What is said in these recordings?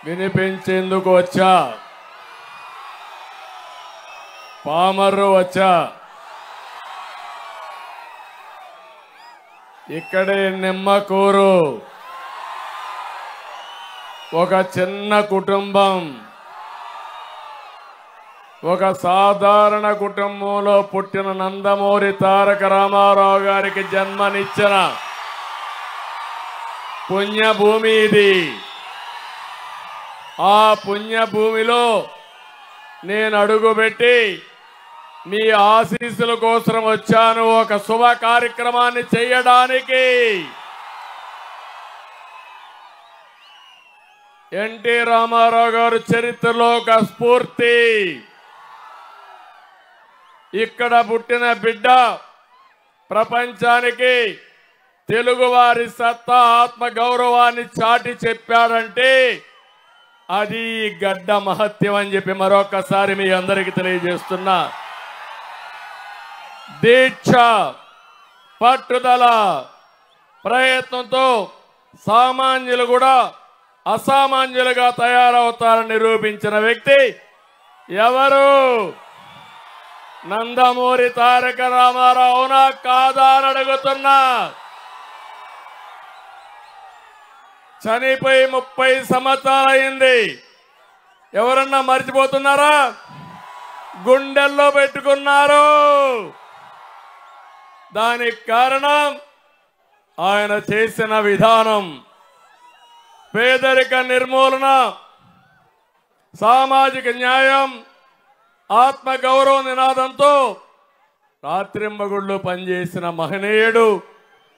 వినిపించేందుకు వచ్చా. పామర్రు వచ్చా. ఇక్కడే నిమ్మకూరు ఒక చిన్న కుటుంబం, ఒక సాధారణ కుటుంబంలో పుట్టిన నందమూరి తారక రామారావు గారికి జన్మనిచ్చిన పుణ్యభూమి ఇది. ఆ పుణ్యభూమిలో నేను అడుగుపెట్టి మీ ఆశీస్సుల కోసం వచ్చాను, ఒక శుభ కార్యక్రమాన్ని చేయడానికి. ఎన్టీ రామారావు గారు చరిత్రలో ఒక స్ఫూర్తి. ఇక్కడ పుట్టిన బిడ్డ ప్రపంచానికి తెలుగువారి సత్తా, ఆత్మ గౌరవాన్ని చాటి చెప్పాడంటే అది గడ్డ మహత్యం అని చెప్పి మరొకసారి మీ అందరికీ తెలియజేస్తున్నా. దీక్ష, పట్టుదల, ప్రయత్నంతో సామాన్యులు కూడా అసామాన్యులుగా తయారవుతారని నిరూపించిన వ్యక్తి ఎవరు? నందమూరి తారక రామారావు. అవునా కాదా అని అడుగుతున్నా. చనిపోయి 30 సంవత్సరాలు అయింది. ఎవరన్నా మర్చిపోతున్నారా? గుండెల్లో పెట్టుకున్నారు. దానికి కారణం ఆయన చేసిన విధానం. పేదరిక నిర్మూలన, సామాజిక న్యాయం, ఆత్మగౌరవ నినాదంతో రాత్రింబగుళ్ళు పనిచేసిన మహనీయుడు,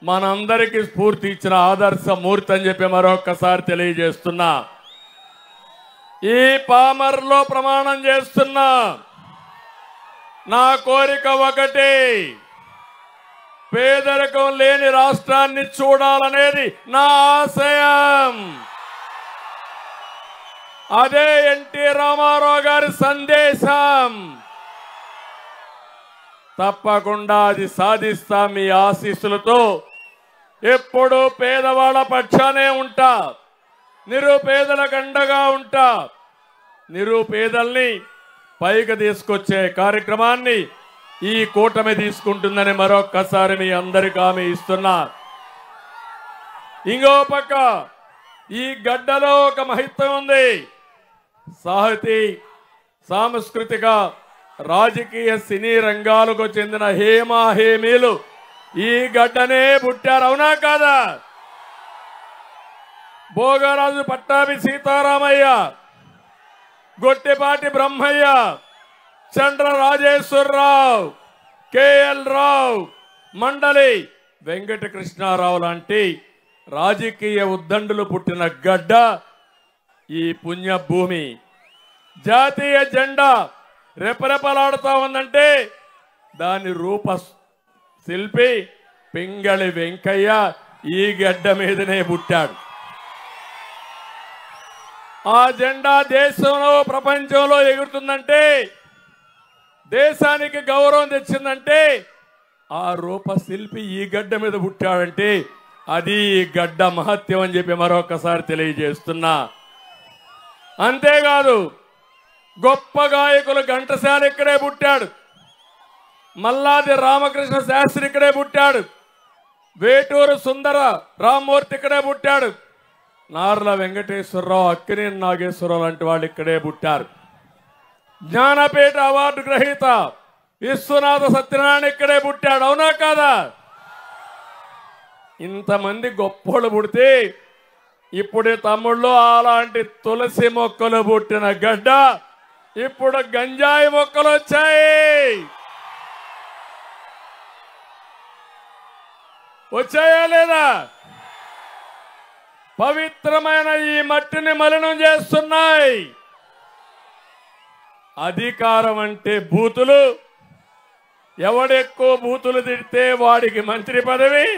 మనందరికీ స్ఫూర్తి ఇచ్చిన ఆదర్శ మూర్తి అని చెప్పి మరొకసారి తెలియజేస్తున్నా. ఈ పామర్లో ప్రమాణం చేస్తున్నా. నా కోరిక ఒకటి, పేదరికం లేని రాష్ట్రాన్ని చూడాలనేది నా ఆశయం. అదే ఎన్టీ రామారావు గారి సందేశం. తప్పకుండా అది సాధిస్తా మీ ఆశీస్సులతో. ఎప్పుడూ పేదవాళ్ళ పక్షానే ఉంటా, నిరుపేదలకు అండగా ఉంటా. నిరుపేదల్ని పైకి తీసుకొచ్చే కార్యక్రమాన్ని ఈ కూటమి తీసుకుంటుందని మరొక్కసారి మీ అందరికీ హామీ ఇస్తున్నా. ఇంకో పక్క ఈ గడ్డలో ఒక మహిత్వం ఉంది. సాహితీ, సాంస్కృతిక, రాజకీయ, సినీ రంగాలకు చెందిన హేమా హేమీలు ఈ గడ్డనే పుట్టారు. అవునా కాదా? భోగరాజు పట్టాభి సీతారామయ్య, గొట్టిపాటి బ్రహ్మయ్య, చంద్ర రాజేశ్వరరావు, కేఎల్ రావు, మండలి వెంకటకృష్ణారావు లాంటి రాజకీయ ఉద్దండులు పుట్టిన గడ్డ ఈ పుణ్యభూమి. జాతీయ జెండా రెపరెపలాడుతా ఉందంటే దాని రూప శిల్పి పింగళి వెంకయ్య ఈ గడ్డ మీదనే పుట్టాడు. ఆ జెండా దేశంలో, ప్రపంచంలో ఎగురుతుందంటే, దేశానికి గౌరవం తెచ్చిందంటే ఆ రూపశిల్పి ఈ గడ్డ మీద పుట్టాడంటే అది ఈ గడ్డ మహత్యం అని చెప్పి మరొకసారి తెలియజేస్తున్నా. అంతేకాదు, గొప్ప గాయకులు ఘంటసాల ఇక్కడే పుట్టాడు, మల్లాది రామకృష్ణ శాస్త్రి ఇక్కడే పుట్టాడు, వేటూరు సుందర రామ్మూర్తి ఇక్కడే పుట్టాడు, నార్ల వెంకటేశ్వరరావు, అక్కినేని నాగేశ్వరరావు లాంటి వాళ్ళు ఇక్కడే పుట్టారు. జ్ఞానపీఠ అవార్డు గ్రహీత విశ్వనాథ సత్యనారాయణ ఇక్కడే పుట్టాడు. అవునా కాదా? ఇంతమంది గొప్పోళ్ళు పుడితే ఇప్పుడు తమ్ముళ్ళు అలాంటి తులసి మొక్కలు పుట్టిన గడ్డ ఇప్పుడు గంజాయి మొక్కలు వచ్చాయి. వచ్చాయా లేదా? పవిత్రమైన ఈ మట్టిని మలినం చేస్తున్నాయి. అధికారం అంటే బూతులు. ఎవడెక్కువ బూతులు తిడితే వాడికి మంత్రి పదవి,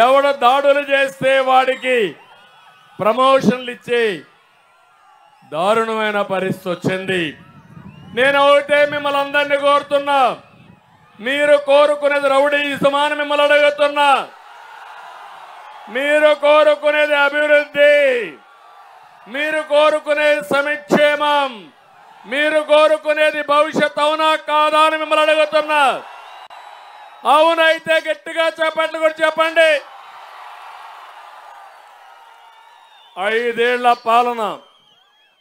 ఎవడ దాడులు చేస్తే వాడికి ప్రమోషన్లు ఇచ్చే దారుణమైన పరిస్థితి వచ్చింది. నేను ఒకటే మిమ్మల్ని అందరినీ కోరుతున్నా, మీరు కోరుకునేది రౌడీయిజమని మిమ్మల్ని అడుగుతున్నా. మీరు కోరుకునేది అభివృద్ధి, మీరు కోరుకునేది సంక్షేమం, మీరు కోరుకునేది భవిష్యత్, అవునా కాదా అని మిమ్మల్ని అడుగుతున్నా. అవునైతే గట్టిగా చెప్పండి, కూడా చెప్పండి. 5 ఏళ్ల పాలన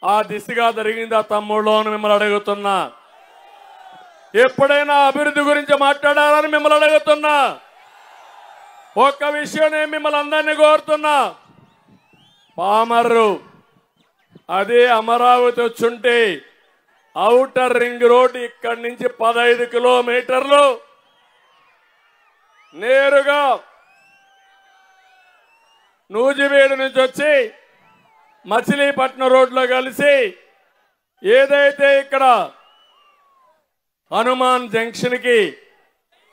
ఆ దిశగా జరిగిందా తమ్ముళ్ళు అని మిమ్మల్ని అడుగుతున్నా. ఎప్పుడైనా అభివృద్ధి గురించి మాట్లాడాలని మిమ్మల్ని అడుగుతున్నా. ఒక్క విషయం నేను మిమ్మల్ని అందరినీ కోరుతున్నా. పామర్రు అదే అమరావతి వచ్చుంటే ఔటర్ రింగ్ రోడ్ ఇక్కడి నుంచి 15 కిలోమీటర్లు నేరుగా నూజివేడు నుంచి వచ్చి మచిలీపట్నం రోడ్లో కలిసి ఏదైతే ఇక్కడ హనుమాన్ జంక్షన్కి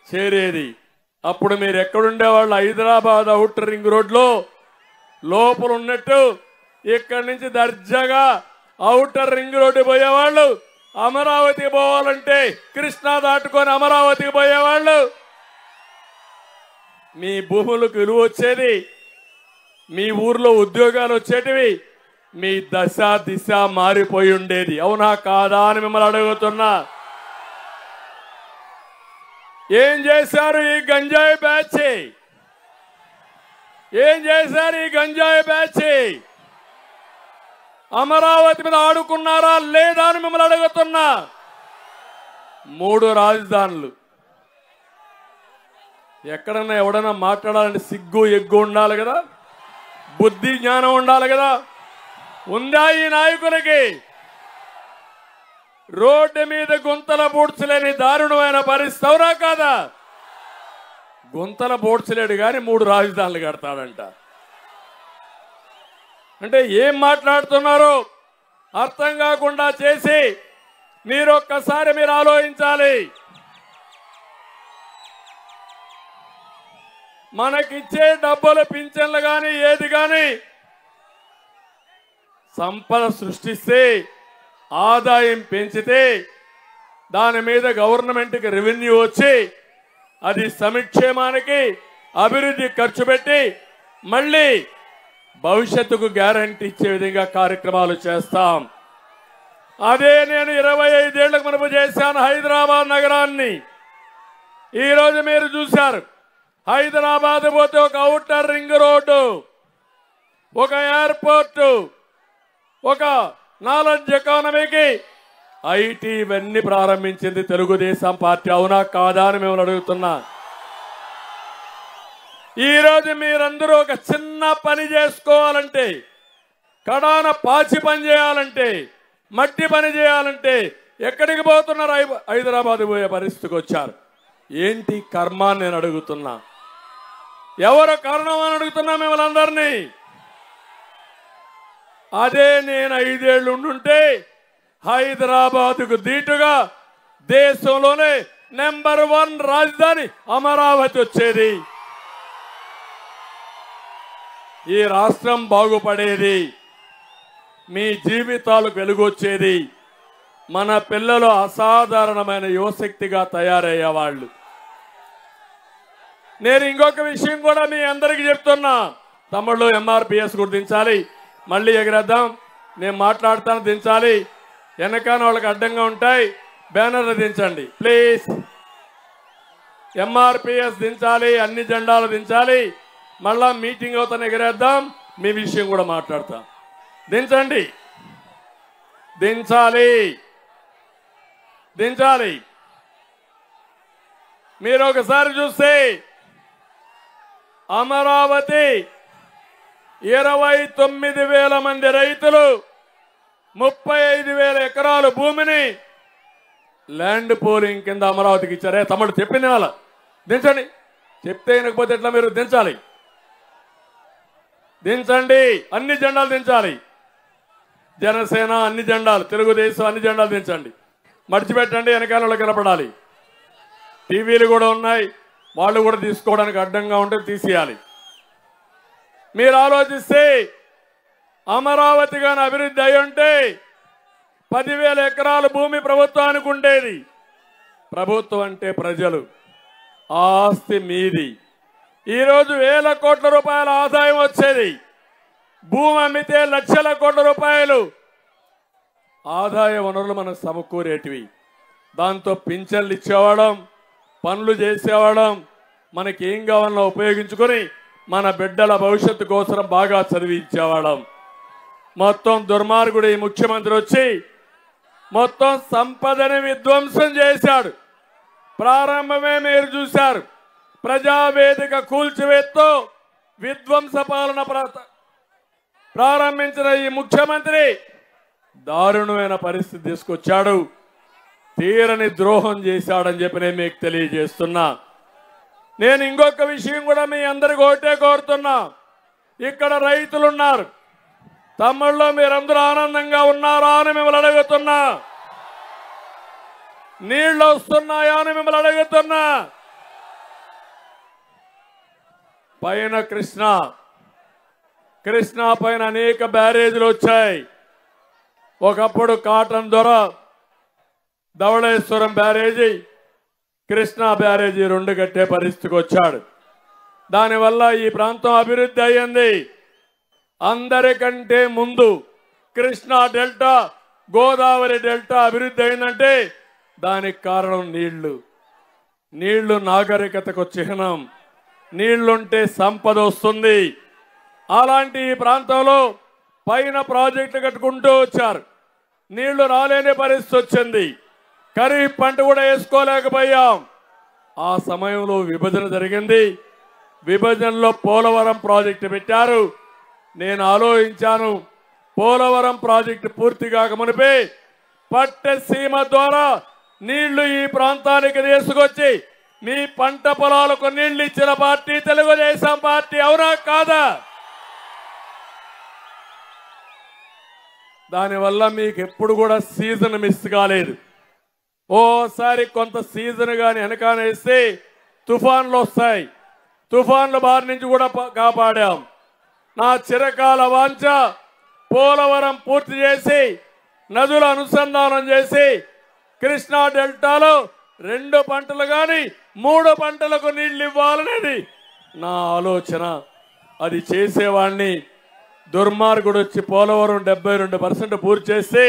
చేరేది. అప్పుడు మీరు ఎక్కడుండేవాళ్ళు? హైదరాబాద్ ఔటర్ రింగ్ రోడ్లో లోపల ఉన్నట్టు ఇక్కడి నుంచి దర్జాగా ఔటర్ రింగ్ రోడ్డు పోయేవాళ్ళు. అమరావతికి పోవాలంటే కృష్ణా దాటుకొని అమరావతికి పోయేవాళ్ళు. మీ భూములకు విలువ వచ్చేది, మీ ఊర్లో ఉద్యోగాలు వచ్చేటివి, మీ దశ దిశ మారిపోయి ఉండేది. అవునా కాదా అని మిమ్మల్ని అడుగుతున్నా. ఏం చేశారు ఈ గంజాయి బ్యాచ్? ఏం చేశారు ఈ గంజాయి బ్యాచ్? అమరావతి మీద ఆడుకున్నారా లేదా అని మిమ్మల్ని అడుగుతున్నా. 3 రాజధానులు. ఎక్కడన్నా ఎవడన్నా మాట్లాడాలంటే సిగ్గు ఎగ్గు ఉండాలి కదా, బుద్ధి జ్ఞానం ఉండాలి కదా. ఉందా ఈ నాయకులకి? రోడ్డు మీద గుంతల బూడ్చలేని దారుణమైన పరిస్థితి, అవునా కాదా? గుంతల బూడ్చలేడు కానీ 3 రాజధానులు కడతాడంట. అంటే ఏం మాట్లాడుతున్నారో అర్థం కాకుండా చేసి ఒక్కసారి మీరు ఆలోచించాలి. మనకిచ్చే డబ్బులు పింఛన్లు కానీ ఏది కానీ సంపద సృష్టిస్తే, ఆదాయం పెంచితే దాని మీద గవర్నమెంట్కి రెవెన్యూ వచ్చి అది సంక్షేమానికి అభివృద్ధి ఖర్చు పెట్టి మళ్ళీ భవిష్యత్తుకు గ్యారంటీ ఇచ్చే విధంగా కార్యక్రమాలు చేస్తాం. అదే నేను 25 ఏళ్లకు మునుపు చేశాను హైదరాబాద్ నగరాన్ని. ఈరోజు మీరు చూశారు, హైదరాబాద్ పోతే ఒక ఔటర్ రింగ్ రోడ్డు, ఒక ఎయిర్పోర్టు, ఒక నాలెడ్జ్ ఎకానమీకి ఐటీ ఇవన్నీ ప్రారంభించింది తెలుగుదేశం పార్టీ. అవునా కాదా అని మిమ్మల్ని అడుగుతున్నా. ఈరోజు మీరందరూ ఒక చిన్న పని చేసుకోవాలంటే, కడాన పాచి పని చేయాలంటే, మట్టి పని చేయాలంటే ఎక్కడికి పోతున్నారు? హైదరాబాద్ పోయే పరిస్థితికి వచ్చారు. ఏంటి కర్మ అని నేను అడుగుతున్నా. ఎవరు కారణం అని అడుగుతున్నా మిమ్మల్ని అందరినీ. అదే నేను 5 ఏళ్ళు ఉండుంటే హైదరాబాద్కు దీటుగా దేశంలోనే నెంబర్ 1 రాజధాని అమరావతి వచ్చేది. ఈ రాష్ట్రం బాగుపడేది, మీ జీవితాలకు వెలుగొచ్చేది, మన పిల్లలు అసాధారణమైన యువశక్తిగా తయారయ్యేవాళ్ళు. నేను ఇంకొక విషయం కూడా మీ అందరికీ చెప్తున్నా. తమ్ముళ్ళు ఎంఆర్పిఎస్ కూడా దించాలి, మళ్ళీ ఎగరేద్దాం. నేను మాట్లాడతాను, దించాలి. వెనకాల వాళ్ళకి అడ్డంగా ఉంటాయి, బ్యానర్లు దించండి ప్లీజ్. ఎంఆర్పిఎస్ దించాలి, అన్ని జెండాలు దించాలి. మళ్ళా మీటింగ్ అవుతాను, ఎగరేద్దాం. మీ విషయం కూడా మాట్లాడతాం. దించండి, దించాలి, దించాలి. మీరు ఒకసారి చూస్తే అమరావతి 29,000 మంది రైతులు 35,000 ఎకరాల భూమిని ల్యాండ్ పూలింగ్ కింద అమరావతికి ఇచ్చారే. తమ్ముడు చెప్పింది వాళ్ళ దించండి. చెప్తే వినకపోతే ఎట్లా? మీరు దించాలి, దించండి. అన్ని జెండాలు దించాలి. జనసేన అన్ని జెండాలు, తెలుగుదేశం అన్ని జెండాలు దించండి. మర్చిపెట్టండి, వెనకాల వాళ్ళకి నిలబడాలి. టీవీలు కూడా ఉన్నాయి, వాళ్ళు కూడా తీసుకోవడానికి అడ్డంగా ఉంటే తీసేయాలి. మీరు ఆలోచిస్తే అమరావతి గాని అభివృద్ధి అయి ఉంటే 10,000 ఎకరాల భూమి ప్రభుత్వానికి ఉండేది. ప్రభుత్వం అంటే ప్రజలు, ఆస్తి మీది. ఈరోజు వేల కోట్ల రూపాయల ఆదాయం వచ్చేది. భూమి అమ్మితే లక్షల కోట్ల రూపాయలు ఆదాయ వనరులు మనకు సమకూరేటివి. దాంతో పింఛన్లు ఇచ్చేవాళ్ళం, పనులు చేసేవాళ్ళం, మనకి ఏం కావాలన్నా ఉపయోగించుకొని మన బిడ్డల భవిష్యత్తు కోసం బాగా చదివించేవాళ్ళం. మొత్తం దుర్మార్గుడు ఈ ముఖ్యమంత్రి వచ్చి మొత్తం సంపదని విధ్వంసం చేశాడు. ప్రారంభమే మీరు చూశారు. ప్రజావేదిక కూల్చివేత్తో విధ్వంస పాలన ప్రారంభించిన ఈ ముఖ్యమంత్రి దారుణమైన పరిస్థితి తీసుకొచ్చాడు. తీరని ద్రోహం చేశాడని చెప్పి నేను మీకు తెలియజేస్తున్నా. నేను ఇంకొక విషయం కూడా మీ అందరికి ఒకటే కోరుతున్నా. ఇక్కడ రైతులున్నారు. తమ్ముళ్ళు మీరందరూ ఆనందంగా ఉన్నారా అని మిమ్మల్ని అడుగుతున్నా. నీళ్లు వస్తున్నాయా అని మిమ్మల్ని అడుగుతున్నా. పైన కృష్ణా పైన అనేక బ్యారేజీలు వచ్చాయి. ఒకప్పుడు కాటన్ దొర, ధవళేశ్వరం బ్యారేజీ, కృష్ణా బ్యారేజీ రెండు కట్టే పరిస్థితికి వచ్చాడు. దానివల్ల ఈ ప్రాంతం అభివృద్ధి అయ్యింది. అందరికంటే ముందు కృష్ణా డెల్టా, గోదావరి డెల్టా అభివృద్ధి అయిందంటే దానికి కారణం నీళ్లు నాగరికతకు చిహ్నం. నీళ్లుంటే సంపద వస్తుంది. అలాంటి ఈ ప్రాంతంలో పైన ప్రాజెక్టులు కట్టుకుంటూ వచ్చారు. నీళ్లు రాలేని పరిస్థితి వచ్చింది. ఖరీఫ్ పంట కూడా వేసుకోలేకపోయాం. ఆ సమయంలో విభజన జరిగింది. విభజనలో పోలవరం ప్రాజెక్టు పెట్టారు. నేను ఆలోచించాను, పోలవరం ప్రాజెక్టు పూర్తి కాక మునిపే పట్టసీమ ద్వారా నీళ్లు ఈ ప్రాంతానికి తీసుకొచ్చి మీ పంట పొలాలకు నీళ్లు ఇచ్చిన పార్టీ తెలుగుదేశం పార్టీ. అవునా కాదా? దానివల్ల మీకు ఎప్పుడు కూడా సీజన్ మిస్ కాలేదు. ఓసారి కొంత సీజన్ కానీ వెనకానేస్తే తుఫాన్లు వస్తాయి. తుఫాన్ల బారి నుంచి కూడా కాపాడాం. నా చిరకాల వాంఛ పోలవరం పూర్తి చేసి నదుల అనుసంధానం చేసి కృష్ణా డెల్టాలో 2 పంటలు కానీ 3 పంటలకు నీళ్లు ఇవ్వాలనేది నా ఆలోచన. అది చేసేవాడిని. దుర్మార్గుడు వచ్చి పోలవరం 72% పూర్తి చేసి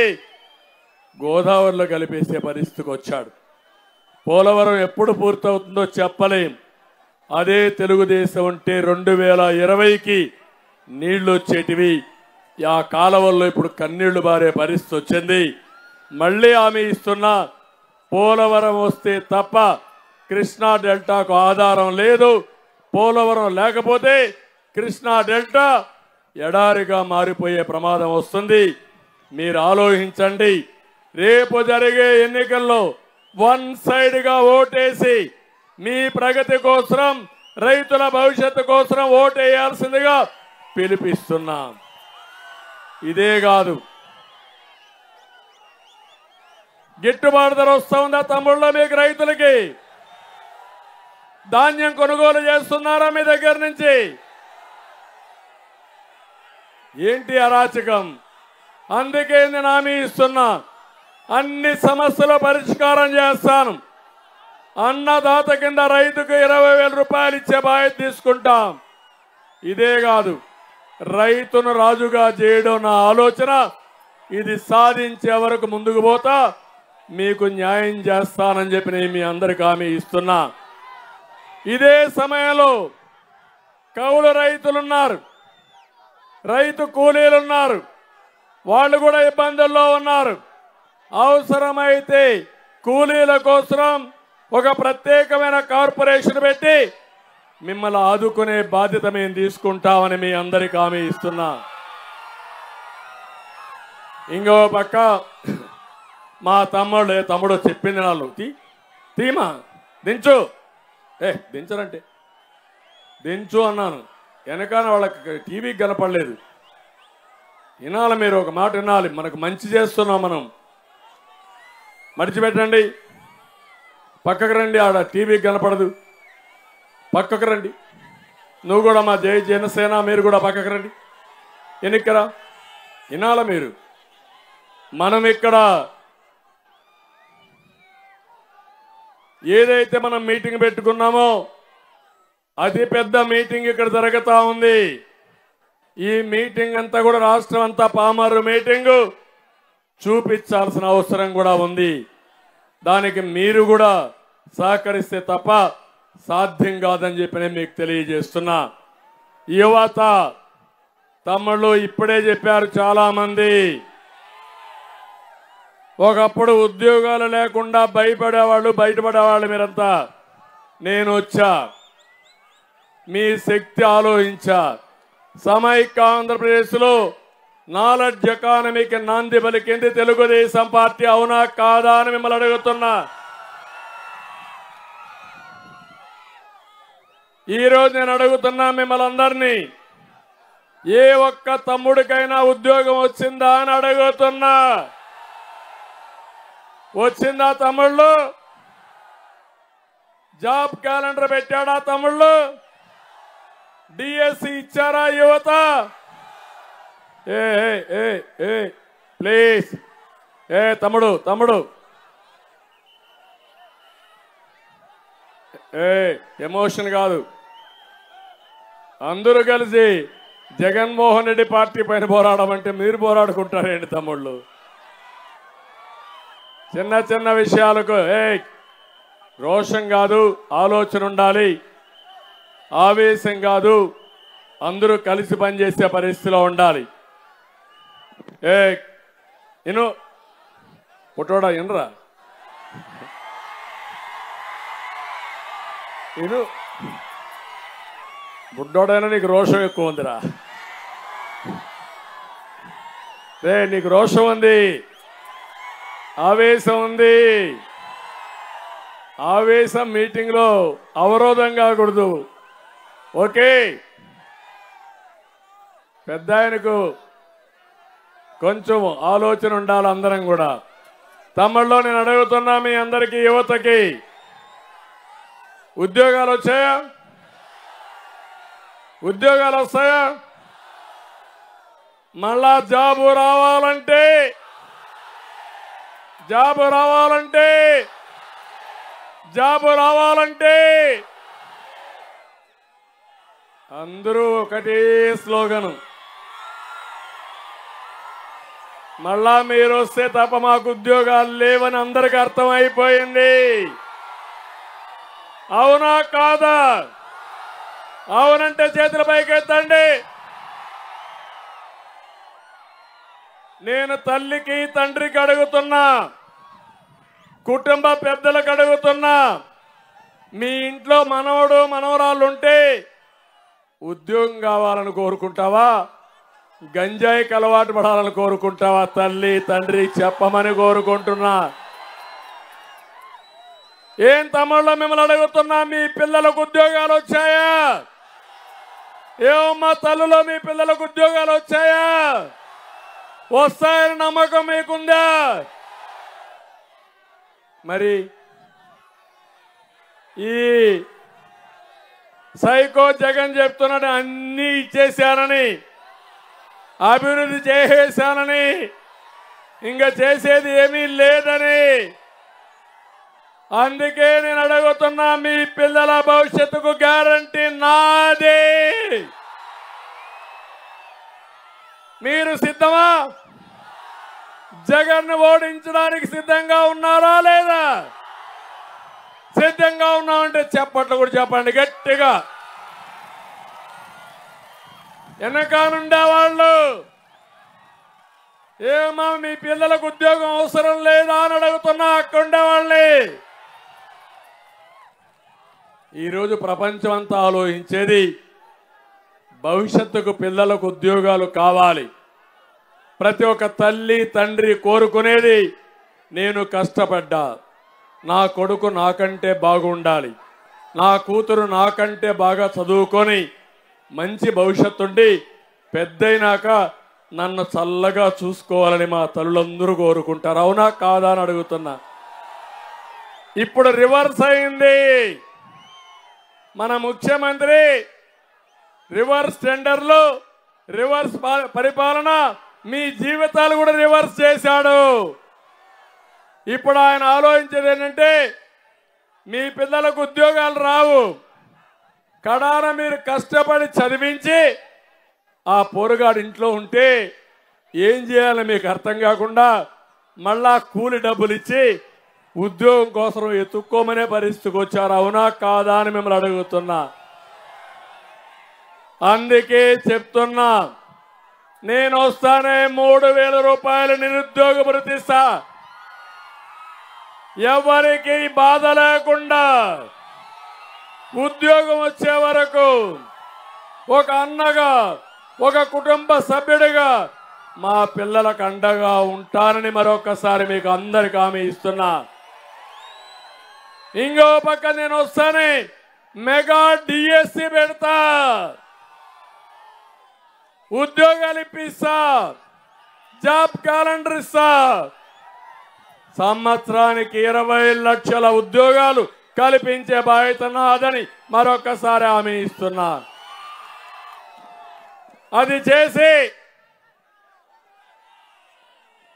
గోదావరిలో కలిపేసే పరిస్థితికి వచ్చాడు. పోలవరం ఎప్పుడు పూర్తవుతుందో చెప్పలేం. అదే తెలుగుదేశం ఉంటే 2020కి నీళ్లు వచ్చేటివి. ఆ కాలవల్లో ఇప్పుడు కన్నీళ్లు బారే పరిస్థితి వచ్చింది. మళ్ళీ హామీ ఇస్తున్నా, పోలవరం వస్తే తప్ప కృష్ణా డెల్టాకు ఆధారం లేదు. పోలవరం లేకపోతే కృష్ణా డెల్టా ఎడారిగా మారిపోయే ప్రమాదం వస్తుంది. మీరు ఆలోచించండి. రేపు జరిగే ఎన్నికల్లో వన్ సైడ్గా ఓటేసి మీ ప్రగతి కోసం, రైతుల భవిష్యత్తు కోసం ఓటేయాల్సిందిగా పిలిపిస్తున్నా. ఇదే కాదు, గిట్టుబాటు ధర వస్తుందా తమ్ముళ్ళ మీకు? రైతులకి ధాన్యం కొనుగోలు చేస్తున్నారా మీ దగ్గర నుంచి? ఏంటి అరాచకం? అందుకే నేను హామీ ఇస్తున్నా, అన్ని సమస్యల పరిష్కారం చేస్తాను. అన్నదాత కింద రైతుకు 20,000 రూపాయలు ఇచ్చే బాధ్యత తీసుకుంటాం. ఇదే కాదు, రైతును రాజుగా చేయడం నా ఆలోచన. ఇది సాధించే వరకు ముందుకు పోతా, మీకు న్యాయం చేస్తానని చెప్పి నేను మీ అందరికి హామీ ఇస్తున్నా. ఇదే సమయంలో కౌలు రైతులున్నారు, రైతు కూలీలున్నారు. వాళ్ళు కూడా ఇబ్బందుల్లో ఉన్నారు. అవసరమైతే కూలీల కోసం ఒక ప్రత్యేకమైన కార్పొరేషన్ పెట్టి మిమ్మల్ని ఆదుకునే బాధ్యత మేము తీసుకుంటామని మీ అందరికి హామీ ఇస్తున్నా. ఇంకో పక్క మా తమ్ముడు చెప్పింది నాళ్ళు తీమా దించు, దించరంటే దించు అన్నాను. వెనకాల వాళ్ళకి టీవీకి కనపడలేదు. వినాలి, మీరు ఒక మాట వినాలి. మనకు మంచి చేస్తున్నాం మనం. మర్చిపెట్టండి, పక్కకు రండి. ఆడ టీవీకి కనపడదు, పక్కకు రండి. నువ్వు కూడా మా జై జనసేన, మీరు కూడా పక్కకు రండి. ఎన్నికరా వినాల మీరు. మనం ఇక్కడ ఏదైతే మనం మీటింగ్ పెట్టుకున్నామో అతి పెద్ద మీటింగ్ ఇక్కడ జరుగుతా ఉంది. ఈ మీటింగ్ అంతా కూడా రాష్ట్రం అంతా పామరు మీటింగు చూపించాల్సిన అవసరం కూడా ఉంది. దానికి మీరు కూడా సహకరిస్తే తప్ప సాధ్యం కాదని చెప్పి నేను మీకు తెలియజేస్తున్నా. యువత తమ్ముళ్ళు ఇప్పుడే చెప్పారు చాలా మంది, ఒకప్పుడు ఉద్యోగాలు లేకుండా భయపడేవాళ్ళు బయటపడేవాళ్ళు మీరంతా. నేను వచ్చా, మీ శక్తి ఆలోచించా. సమైక్య ఆంధ్రప్రదేశ్లో నాలెడ్జ్ ఎకానమీకి నాంది పలికింది తెలుగుదేశం పార్టీ. అవునా కాదా అని మిమ్మల్ని అడుగుతున్నా. ఈరోజు నేను అడుగుతున్నా మిమ్మల్ని అందరినీ, ఏ ఒక్క తమ్ముడికైనా ఉద్యోగం వచ్చిందా అని అడుగుతున్నా. వచ్చిందా తమ్ముళ్ళు? జాబ్ క్యాలెండర్ పెట్టాడా తమ్ముళ్ళు? డిఎస్సి ఇచ్చారా యువత? ప్లీజ్ తమ్ముడు ఎమోషన్ కాదు. అందరూ కలిసి జగన్మోహన్ రెడ్డి పార్టీ పైన పోరాడమంటే మీరు పోరాడుకుంటారేంటి తమ్ముళ్ళు? చిన్న చిన్న విషయాలకు రోషం కాదు, ఆలోచన ఉండాలి. ఆవేశం కాదు, అందరూ కలిసి పనిచేసే పరిస్థితిలో ఉండాలి. ఇను పుట్టోడా ఇనరా ఇను బుడ్డోడైనా నీకు రోషం ఎక్కువ ఉందిరా. నీకు రోషం ఉంది, ఆవేశం ఉంది. ఆవేశం మీటింగ్లో అవరోధం కాకూడదు. ఓకే, పెద్ద ఆయనకు కొంచెం ఆలోచన ఉండాలి. అందరం కూడా తమ్ముళ్ళు నేను అడుగుతున్నా మీ అందరికీ, యువతకి ఉద్యోగాలు వచ్చాయా? ఉద్యోగాలు వస్తాయా? మళ్ళా జాబు రావాలంటే అందరూ ఒకటే స్లోగను, మళ్ళా మీరు వస్తే తప్ప మాకు ఉద్యోగాలు లేవని అందరికి అర్థమైపోయింది. అవునా కాదా? అవునంటే చేతుల పైకెత్తండి. నేను తల్లికి తండ్రికి అడుగుతున్నా, కుటుంబ పెద్దలకు అడుగుతున్నా, మీ ఇంట్లో మనవడు మనవరాళ్ళు ఉంటే ఉద్యోగం కావాలని కోరుకుంటావా? గంజాయికి అలవాటు పడాలని కోరుకుంటావా? తల్లి తండ్రి చెప్పమని కోరుకుంటున్నా. ఏం తమ్ముళ్ళు మిమ్మల్ని అడుగుతున్నా, మీ పిల్లలకు ఉద్యోగాలు వచ్చాయా? ఏమమ్మా తల్లులో మీ పిల్లలకు ఉద్యోగాలు వచ్చాయా? వస్తాయని నమ్మకం మీకుందా? మరి ఈ సైకో జగన్ చెప్తున్నాడు అన్నీ ఇచ్చేశానని, అభివృద్ధి చేసేశానని, ఇంకా చేసేది ఏమీ లేదని. అందుకే నేను అడుగుతున్నా, మీ పిల్లల భవిష్యత్తుకు గ్యారంటీ నాదే. మీరు సిద్ధమా? జగన్ను ఓడించడానికి సిద్ధంగా ఉన్నారా లేదా? సిద్ధంగా ఉన్నామంటే చెప్పట్లు కూడా చెప్పండి గట్టిగా. వెనకానుండే వాళ్ళు ఏమా మీ పిల్లలకు ఉద్యోగం అవసరం లేదా అని అడుగుతున్నా అక్కడ ఉండేవాళ్ళని. ఈరోజు ప్రపంచం అంతా ఆలోచించేది భవిష్యత్తుకు పిల్లలకు ఉద్యోగాలు కావాలి. ప్రతి ఒక్క తల్లి తండ్రి కోరుకునేది నేను కష్టపడ్డా, నా కొడుకు నాకంటే బాగుండాలి, నా కూతురు నాకంటే బాగా చదువుకొని మంచి భవిష్యత్తు ఉండి పెద్దయినాక నన్ను చల్లగా చూసుకోవాలని మా తల్లులందరూ కోరుకుంటారు. అవునా కాదా అని అడుగుతున్నా. ఇప్పుడు రివర్స్ అయింది. మన ముఖ్యమంత్రి రివర్స్ టెండర్లు, రివర్స్ పరిపాలన, మీ జీవితాలు కూడా రివర్స్ చేశాడు. ఇప్పుడు ఆయన ఆలోచించేది ఏంటంటే మీ పిల్లలకు ఉద్యోగాలు రావు, కడాన మీరు కష్టపడి చదివించి ఆ పోరుగాడు ఇంట్లో ఉంటే ఏం చేయాలో మీకు అర్థం కాకుండా మళ్ళా కూలి డబ్బులు ఇచ్చి ఉద్యోగం కోసం ఎత్తుక్కోమనే పరిస్థితికి వచ్చారు. అవునా కాదా అని మిమ్మల్ని అడుగుతున్నా. అందుకే చెప్తున్నా, నేను వస్తానే 3,000 రూపాయలు నిరుద్యోగ భృతి ఇస్తా. ఎవరికి బాధ లేకుండా ఉద్యోగం వచ్చే వరకు ఒక అన్నగా, ఒక కుటుంబ సభ్యుడిగా మా పిల్లలకు అండగా ఉంటానని మరొకసారి మీకు అందరికి హామీ ఇస్తున్నా. ఇంకో పక్క నేను వస్తానే మెగా డిఎస్సి పెడతా, ఉద్యోగాలు ఇప్పిస్తా, జాబ్ క్యాలెండర్ ఇస్తా. సంవత్సరానికి 20 లక్షల ఉద్యోగాలు కల్పించే బాధ్యత నాదని మరొకసారి హామీ ఇస్తున్నా. అది చేసి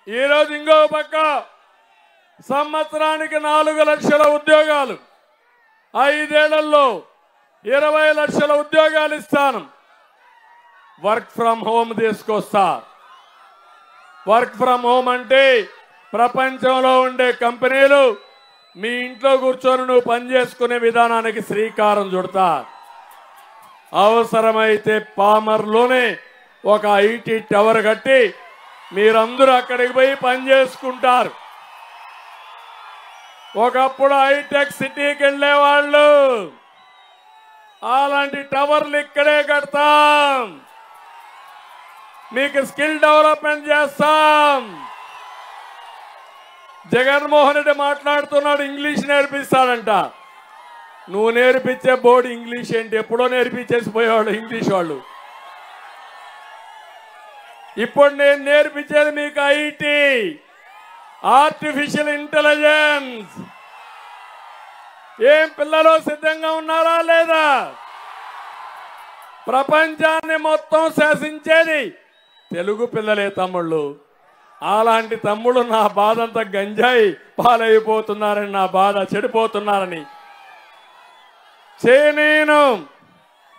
ఈరోజు ఇంకో పక్క సంవత్సరానికి 4 లక్షల ఉద్యోగాలు, 5 ఏళ్లలో 20 లక్షల ఉద్యోగాలు ఇస్తాను. వర్క్ ఫ్రమ్ హోమ్ తీసుకొస్తా. వర్క్ ఫ్రమ్ హోమ్ అంటే ప్రపంచంలో ఉండే కంపెనీలు మీ ఇంట్లో కూర్చొని నువ్వు పనిచేసుకునే విధానానికి శ్రీకారం చుడతా. అవసరమైతే పామర్లోనే ఒక ఐటీ టవర్ కట్టి మీరందరూ అక్కడికి పోయి పనిచేసుకుంటారు. ఒకప్పుడు హైటెక్ సిటీకి వెళ్ళేవాళ్ళు, అలాంటి టవర్లు ఇక్కడే కడతాం. మీకు స్కిల్ డెవలప్మెంట్ చేస్తాం. జగన్మోహన్ రెడ్డి మాట్లాడుతున్నాడు, ఇంగ్లీష్ నేర్పిస్తాడంట. నువ్వు నేర్పించే బోర్డు ఇంగ్లీష్ ఏంటి? ఎప్పుడో నేర్పించేసి పోయేవాళ్ళు ఇంగ్లీష్ వాళ్ళు. ఇప్పుడు నేను నేర్పించేది మీకు ఐటీ, ఆర్టిఫిషియల్ ఇంటెలిజెన్స్. ఏం పిల్లలు సిద్ధంగా ఉన్నారా లేదా? ప్రపంచాన్ని మొత్తం శాసించేది తెలుగు పిల్లలే తమ్ముళ్ళు. అలాంటి తమ్ముడు నా బాధ అంతా గంజాయి పాలైపోతున్నారని, నా బాధ చెడిపోతున్నారని చేయనేను.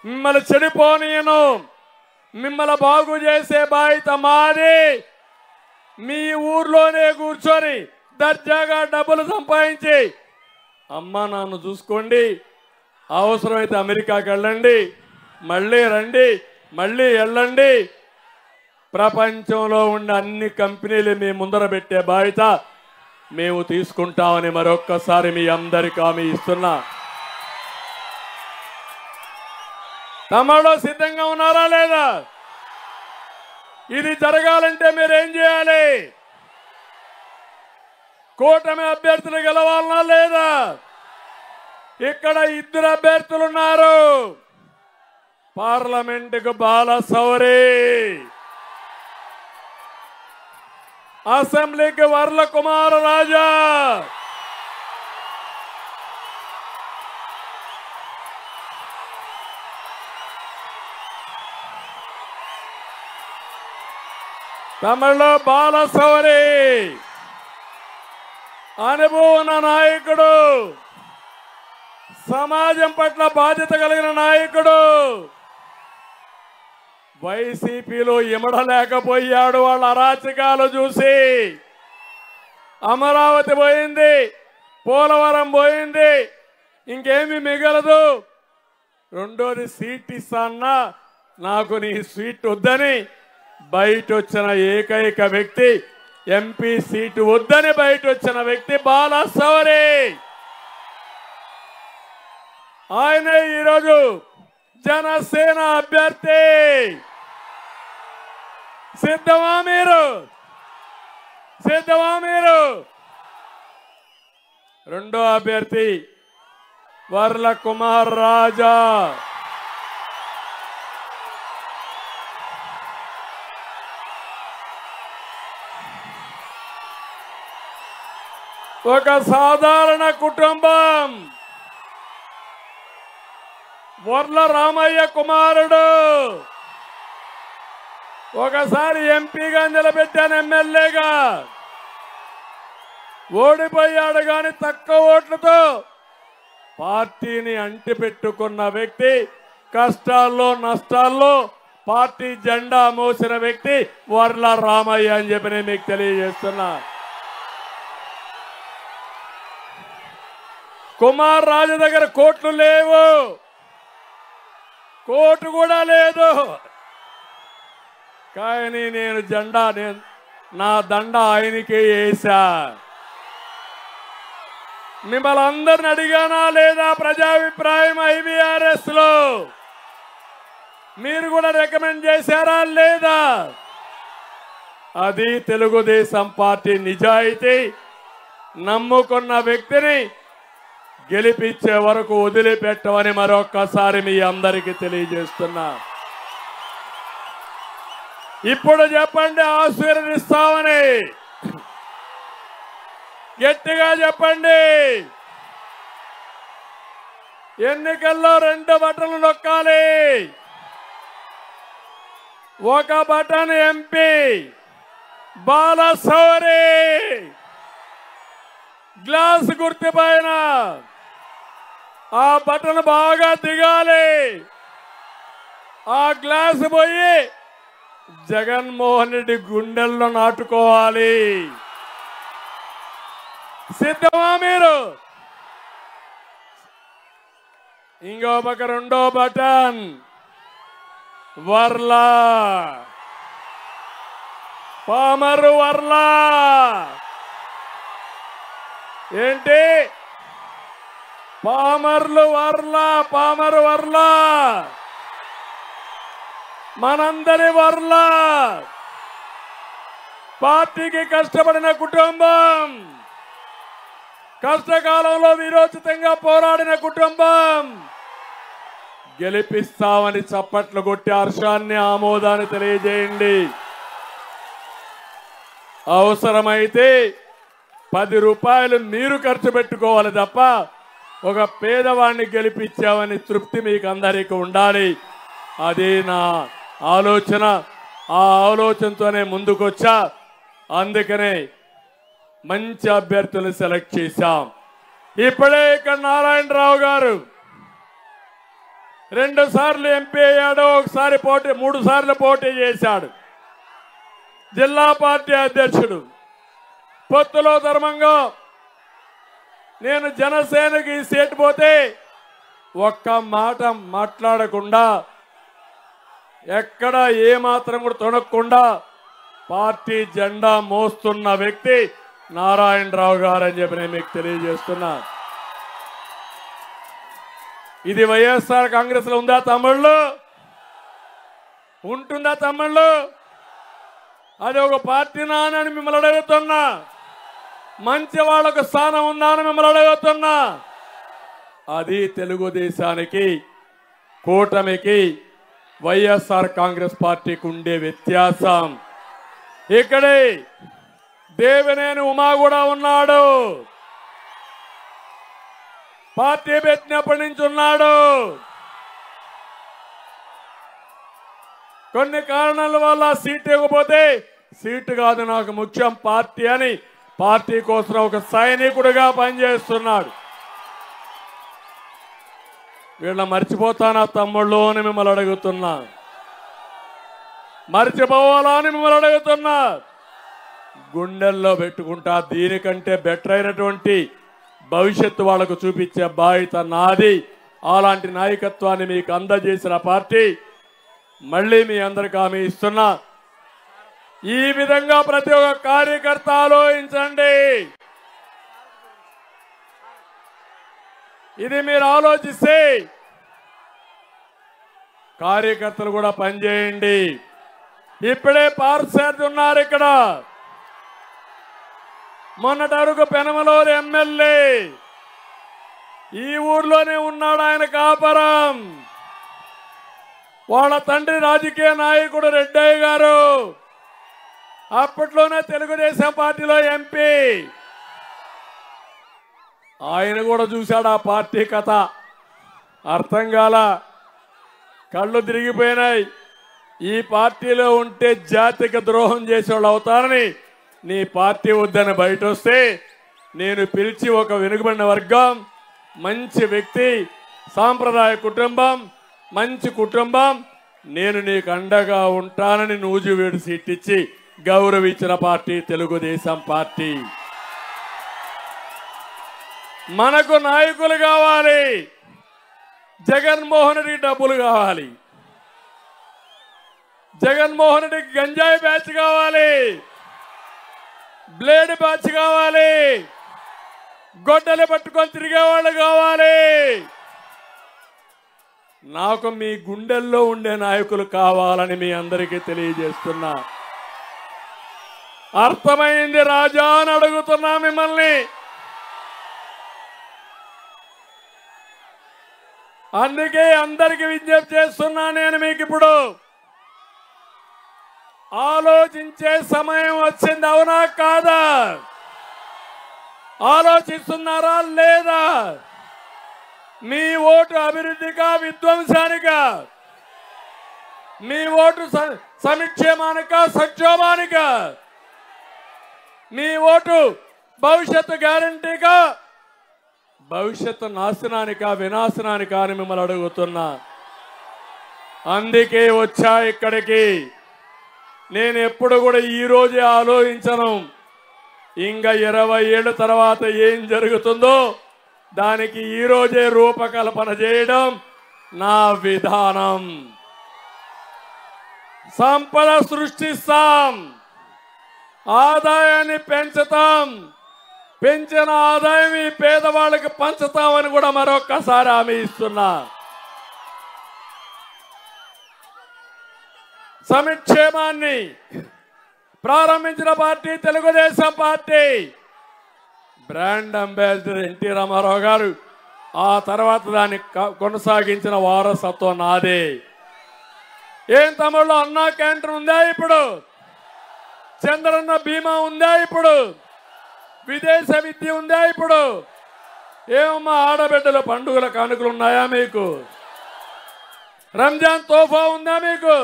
మిమ్మల్ని చెడిపోనీయను. మిమ్మల్ని బాగు చేసే బాధ్యత మాది. మీ ఊర్లోనే కూర్చొని దర్జాగా డబ్బులు సంపాదించి అమ్మ నాన్న చూసుకోండి. అవసరమైతే అమెరికాకి వెళ్ళండి, మళ్ళీ రండి, మళ్ళీ వెళ్ళండి. ప్రపంచంలో ఉన్న అన్ని కంపెనీలు మీ ముందర పెట్టే బాధ్యత మేము తీసుకుంటామని మరొక్కసారి మీ అందరికీ హామీ ఇస్తున్నా. తమలో సిద్ధంగా ఉన్నారా లేదా? ఇది జరగాలంటే మీరేం చేయాలి? కూటమి అభ్యర్థులు గెలవాలనా లేదా? ఇక్కడ 2 అభ్యర్థులు ఉన్నారు. పార్లమెంటుకు బాలశౌరి, అసెంబ్లీకి వర్ల కుమార్ రాజా. తమిళలో బాలశౌరి అనుభవం నాయకుడు, సమాజం పట్ల బాధ్యత కలిగిన నాయకుడు. వైసీపీలో ఇమడలేకపోయాడు. వాళ్ళ అరాచకాలు చూసి అమరావతి పోయింది, పోలవరం పోయింది, ఇంకేమీ మిగలదు. రెండోది సీట్ ఇస్తాన్నా, నాకు నీ సీట్ వద్దని బయట వచ్చిన ఏకైక వ్యక్తి, ఎంపీ సీటు వద్దని బయట వచ్చిన వ్యక్తి బాలశౌరి. ఆయన ఈరోజు జనసేన అభ్యర్థి. సిద్ధమా మీరు? సిద్ధమా మీరు? రెండో అభ్యర్థి వర్ల కుమార్ రాజా. ఒక సాధారణ కుటుంబం. వర్ల రామయ్య కుమారుడు. ఒకసారి ఎంపీగా నిలబెట్టాను, ఎమ్మెల్యేగా ఓడిపోయాడు. కానీ తక్కువ ఓట్లతో పార్టీని అంటిపెట్టుకున్న వ్యక్తి. కష్టాల్లో నష్టాల్లో పార్టీ జెండా మోసిన వ్యక్తి వర్ల రామయ్య అని చెప్పి నేను మీకు తెలియజేస్తున్నా. కుమార్ రాజు దగ్గర కోట్లు లేవు, కోటు కూడా లేదు. కానీ నేను నా దండ ఆయనకే వేసా. మిమ్మల్ని అందరిని అడిగానా లేదా ప్రజాభిప్రాయం IVRS లో? మీరు కూడా రికమెండ్ చేశారా లేదా? అది తెలుగుదేశం పార్టీ నిజాయితీ. నమ్ముకున్న వ్యక్తిని గెలిపించే వరకు వదిలిపెట్టమని మరొక్కసారి మీ అందరికీ తెలియజేస్తున్నా. ఇప్పుడు చెప్పండి, ఆశీర్వదిస్తామని గట్టిగా చెప్పండి. ఎన్నికల్లో 2 బటన్లు నొక్కాలి. ఒక బటన్ ఎంపీ బాలశౌరి గ్లాస్ గుర్తు పైన ఆ బటన్ బాగా దిగాలి. ఆ గ్లాస్ పోయి జగన్మోహన్ రెడ్డి గుండెల్లో నాటుకోవాలి. సిద్ధమా మీరు? ఇంకో పక్క 2వ బటన్ వర్ల పామరు వర్ల. ఏంటి పామర్లు వర్ల, పామరు వర్ల, మనందరి వర్ల. పార్టీకి కష్టపడిన కుటుంబం, కష్టకాలంలో వీరోచితంగా పోరాడిన కుటుంబం. గెలిపిస్తామని చప్పట్లు కొట్టి హర్షాన్ని ఆమోదాన్ని తెలియజేయండి. అవసరమైతే 10 రూపాయలు మీరు ఖర్చు పెట్టుకోవాలి తప్ప ఒక పేదవాడిని గెలిపించామని తృప్తి మీకు అందరికీ ఉండాలి. అది నా ఆలోచన. ఆ ఆలోచనతోనే ముందుకొచ్చా. అందుకనే మంచి అభ్యర్థులను సెలెక్ట్ చేశాం. ఇప్పుడే ఇక్కడ నారాయణరావు గారు 2 సార్లు ఎంపీ అయ్యాడు, 3 సార్లు పోటీ చేశాడు. జిల్లా పార్టీ అధ్యక్షుడు. పొత్తులో ధర్మంగా నేను జనసేనకి సీటు పోతే ఒక్క మాట మాట్లాడకుండా, ఎక్కడ ఏ మాత్రం కూడా తొణక్కుండా పార్టీ జెండా మోస్తున్న వ్యక్తి నారాయణరావు గారు అని చెప్పి నేను మీకు తెలియజేస్తున్నా. ఇది వైఎస్ఆర్ కాంగ్రెస్ లో ఉందా తమ్ముళ్ళు? ఉంటుందా తమ్ముళ్ళు? అది ఒక పార్టీనా అని మిమ్మల్ని అడుగుతున్నా. మంచి వాళ్ళకు స్థానం ఉందా అని మిమ్మల్ని అడుగుతున్నా. అది తెలుగుదేశానికి, కూటమికి, వైఎస్ఆర్ కాంగ్రెస్ పార్టీకి ఉండే వ్యత్యాసం. ఇక్కడే దేవినేని ఉమా కూడా ఉన్నాడు. పార్టీ పెట్టినప్పటి నుంచి ఉన్నాడు. కొన్ని కారణాల వల్ల సీట్ ఇవ్వకపోతే సీటు కాదు నాకు ముఖ్యం పార్టీ అని పార్టీ కోసం ఒక సైనికుడిగా పనిచేస్తున్నాడు. వీళ్ళ మర్చిపోతానా తమ్ముళ్ళు అని మిమ్మల్ని అడుగుతున్నా. మర్చిపోవాలా అని మిమ్మల్ని అడుగుతున్నా. గుండెల్లో పెట్టుకుంటా. దీనికంటే బెటర్ అయినటువంటి భవిష్యత్తు వాళ్లకు చూపించే బాధ్యత నాది. అలాంటి నాయకత్వాన్ని మీకు అందజేసిన పార్టీ. మళ్ళీ మీ అందరికి హామీ ఇస్తున్నా, ఈ విధంగా ప్రతి ఒక్క కార్యకర్త ఆలోచించండి. ఇది మీరు ఆలోచిస్తే కార్యకర్తలు కూడా పనిచేయండి. ఇప్పుడే పార్సార్థి ఉన్నారు ఇక్కడ. మొన్నటి వరకు పెనమలూరు ఎమ్మెల్యే ఈ ఊర్లోనే ఉన్నాడు. ఆయన కాపురం. వాళ్ళ తండ్రి రాజకీయ నాయకుడు రెడ్డయ్య గారు అప్పట్లోనే తెలుగుదేశం పార్టీలో ఎంపీ. ఆయన కూడా చూశాడు ఆ పార్టీ కథ. అర్థం కాల, కళ్ళు తిరిగిపోయినాయి. ఈ పార్టీలో ఉంటే జాతికి ద్రోహం చేసేవాళ్ళు అవుతారని నీ పార్టీ వద్దని బయట వస్తే నేను పిలిచి ఒక వెనుకబడిన వర్గం, మంచి వ్యక్తి, సాంప్రదాయ కుటుంబం, మంచి కుటుంబం, నేను నీకు అండగా ఉంటానని నూజివీడు సీట్ ఇచ్చి గౌరవించిన పార్టీ తెలుగుదేశం పార్టీ. మనకు నాయకులు కావాలి, జగన్మోహన్ రెడ్డి డబ్బులు కావాలి, జగన్మోహన్ రెడ్డికి గంజాయి బ్యాచ్ కావాలి, బ్లేడ్ బ్యాచ్ కావాలి, గొడ్డలు పట్టుకొని తిరిగేవాళ్ళు కావాలి. నాకు మీ గుండెల్లో ఉండే నాయకులు కావాలని మీ అందరికీ తెలియజేస్తున్నా. అర్థమైంది రాజా అని అడుగుతున్నా మిమ్మల్ని. అందుకే అందరికి విజ్ఞప్తి చేస్తున్నా. నేను మీకు ఇప్పుడు ఆలోచించే సమయం వచ్చింది, అవునా కాదా? ఆలోచిస్తున్నారా లేదా? మీ ఓటు అభివృద్ధిగా విధ్వంసానికా? మీ ఓటు సంక్షేమానికా సంక్షోభానికా? మీ ఓటు భవిష్యత్తు గ్యారంటీగా భవిష్యత్తు నాశనానికా వినాశనానికా అని మిమ్మల్ని అడుగుతున్నా. అందుకే వచ్చా ఇక్కడికి. నేను ఎప్పుడు కూడా ఈ రోజే ఆలోచించను. ఇంకా 20 ఏళ్ళ తర్వాత ఏం జరుగుతుందో దానికి ఈ రోజే రూపకల్పన చేయడం నా విధానం. సంపద సృష్టిస్తాం, ఆదాయాన్ని పెంచుతాం, పెంచిన ఆదాయం ఈ పేదవాళ్ళకి పంచుతామని కూడా మరొక్కసారి హామీ ఇస్తున్నా. సంక్షేమాన్ని ప్రారంభించిన party Telugu Desam party. Brand ambassador NT Rama Rao గారు, ఆ తర్వాత దాన్ని కొనసాగించిన వారసత్వం నాదే. ఏం తమిళలో అన్నా క్యాంటీన్ ఉందా ఇప్పుడు? చంద్రన్న బీమా ఉందా ఇప్పుడు? విదేశ విద్య ఉందా ఇప్పుడు? ఏమమ్మా ఆడబిడ్డల పండుగల కానుకలు ఉన్నాయా మీకు? రంజాన్ తోఫా ఉందా మీకు?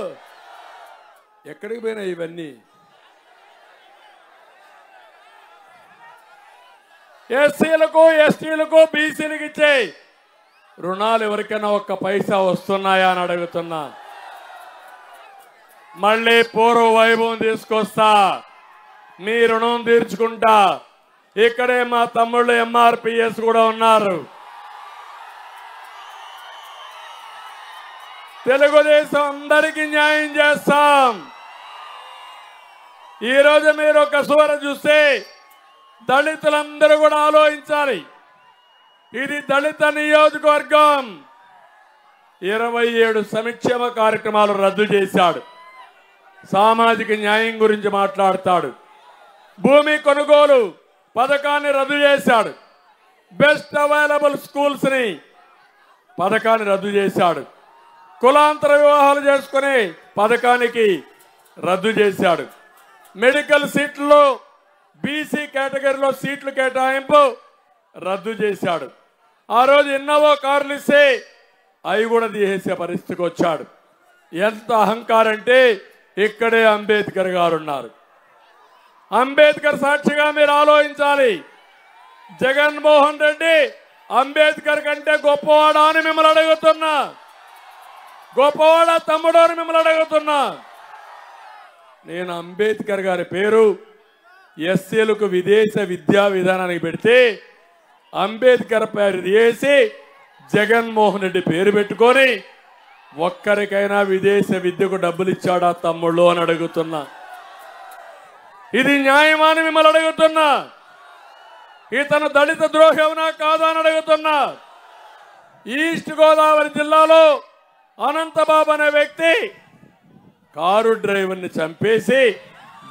ఎక్కడికి పోయినాయి ఇవన్నీ? ఎస్సీలకు ఎస్టీలకు బీసీలకు ఇచ్చే రుణాలు ఎవరికైనా ఒక్క పైసా వస్తున్నాయా అని అడుగుతున్నా. మళ్ళీ పూర్వ వైభవం తీసుకొస్తా, మీ రుణం తీర్చుకుంటా. ఇక్కడే మా తమ్ముళ్ళు ఎంఆర్పిఎస్ కూడా ఉన్నారు. తెలుగుదేశం అందరికీ న్యాయం చేస్తాం. ఈరోజు మీరు ఒక సూర చూస్తే దళితులందరూ కూడా ఆలోచించాలి. ఇది దళిత నియోజకవర్గం. 27 సంక్షేమ కార్యక్రమాలు రద్దు చేశాడు. సామాజిక న్యాయం గురించి మాట్లాడతాడు. భూమి కొనుగోలు పథకాన్ని రద్దు చేశాడు. బెస్ట్ అవైలబుల్ స్కూల్స్ ని పథకాన్ని రద్దు చేశాడు. కులాంతర వివాహాలు చేసుకునే పథకానికి రద్దు చేశాడు. మెడికల్ సీట్లలో బీసీ కేటగిరీలో సీట్లు కేటాయింపు రద్దు చేశాడు. ఆ రోజు ఇన్నోవా కార్లు ఇస్తే అవి కూడా తీసేసే పరిస్థితికి వచ్చాడు. ఎంత అహంకారం అంటే ఇక్కడే అంబేద్కర్ గారు ఉన్నారు. అంబేద్కర్ సాక్షిగా మీరు ఆలోచించాలి. జగన్మోహన్ రెడ్డి అంబేద్కర్ కంటే గొప్పవాడా అని మిమ్మల్ని అడుగుతున్నా. గొప్పవాడా తమ్ముడు అని మిమ్మల్ని అడుగుతున్నా. నేను అంబేద్కర్ గారి పేరు ఎస్సీలకు విదేశ విద్యా విధానానికి పెడితే అంబేద్కర్ పేరు చేసి జగన్మోహన్ రెడ్డి పేరు పెట్టుకొని ఒక్కరికైనా విదేశ విద్యకు డబ్బులు ఇచ్చాడా తమ్ముళ్ళు అని అడుగుతున్నా. ఇది న్యాయమా అని మిమ్మల్ని అడుగుతున్నా. ఇతను దళిత ద్రోహేనా కాదా అని అడుగుతున్నా. ఈస్ట్ గోదావరి జిల్లాలో అనంతబాబు అనే వ్యక్తి కారు డ్రైవర్ని చంపేసి